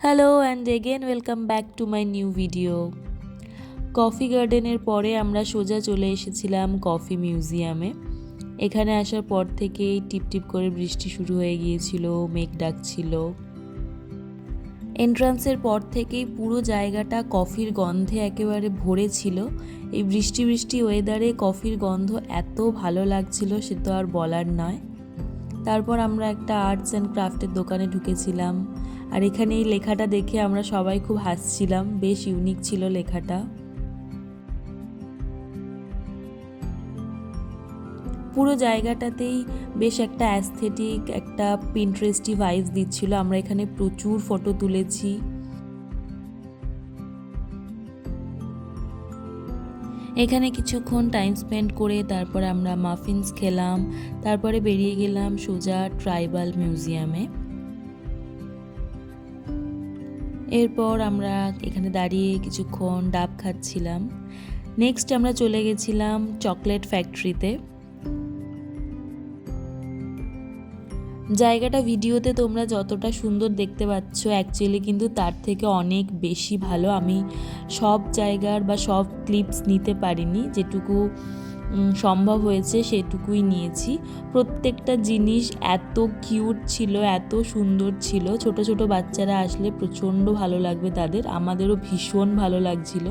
Hello and again welcome back to my new video. Coffee গার্ডেনের পরে আমরা সোজা চলে এসেছিলাম কফি মিউজিয়ামে। এখানে আসার পর থেকেই টিপটিপ করে বৃষ্টি শুরু হয়ে গিয়েছিল, মেঘ ডাকছিল। এন্ট্রান্সের পর থেকেই পুরো জায়গাটা কফির গন্ধে একেবারে ভরে ছিল। এই বৃষ্টি বৃষ্টি ওয়েদারে কফির গন্ধ এত ভালো লাগছিল, সে তো আর বলার নয়। তারপর আমরা একটা আর্টস অ্যান্ড ক্রাফটের দোকানে ঢুকেছিলাম, আর এখানে এই লেখাটা দেখে আমরা সবাই খুব হাসছিলাম, বেশ ইউনিক ছিল লেখাটা। পুরো জায়গাটাতেই বেশ একটা অ্যাস্থেটিক, একটা পিন্টারেস্টি ভাইবস দিচ্ছিল। আমরা এখানে প্রচুর ফটো তুলেছি। এখানে কিছুক্ষণ টাইম স্পেন্ড করে তারপরে আমরা মাফিনস খেলাম, তারপরে বেরিয়ে গেলাম সোজা ট্রাইবাল মিউজিয়ামে। এরপর আমরা এখানে দাঁড়িয়ে কিছুক্ষণ ডাব খাচ্ছিলাম। নেক্সট আমরা চলে গেছিলাম চকলেট ফ্যাক্টরিতে। জায়গাটা ভিডিওতে তোমরা যতটা সুন্দর দেখতে পাচ্ছ, অ্যাকচুয়ালি কিন্তু তার থেকে অনেক বেশি ভালো। আমি সব জায়গার বা সব ক্লিপস নিতে পারিনি, যেটুকু সম্ভব হয়েছে সেটুকুই নিয়েছি। প্রত্যেকটা জিনিস এত কিউট ছিল, এত সুন্দর ছিল। ছোট ছোট বাচ্চারা আসলে প্রচণ্ড ভালো লাগবে তাদের, আমাদেরও ভীষণ ভালো লাগছিল।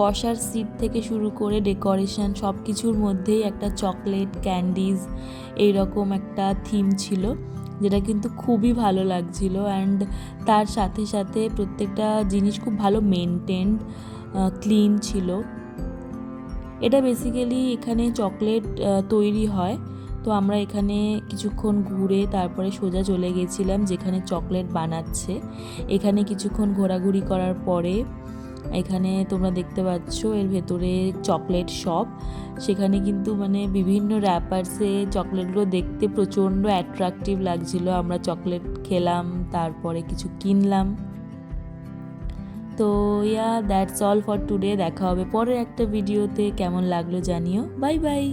বসার সিট থেকে শুরু করে ডেকোরেশন সব কিছুর মধ্যেই একটা চকলেট, ক্যান্ডিজ এইরকম একটা থিম ছিল, যেটা কিন্তু খুবই ভালো লাগছিল। অ্যান্ড তার সাথে সাথে প্রত্যেকটা জিনিস খুব ভালো মেনটেন্ড, ক্লিন ছিল। এটা বেসিক্যালি এখানে চকলেট তৈরি হয়। তো আমরা এখানে কিছুক্ষণ ঘুরে তারপরে সোজা চলে গেছিলাম যেখানে চকলেট বানাচ্ছে। এখানে কিছুক্ষণ ঘোরাঘুরি করার পরে এখানে তোমরা দেখতে পাচ্ছ এর ভেতরে চকলেট শপ। সেখানে কিন্তু বিভিন্ন র্যাপার্সে চকলেটগুলো দেখতে প্রচণ্ড অ্যাট্রাকটিভ লাগছিল। আমরা চকলেট খেলাম, তারপরে কিছু কিনলাম। তো দ্যাটস অল ফর টুডে। দেখা হবে পরের একটা ভিডিওতে। কেমন লাগলো জানিও। Bye bye.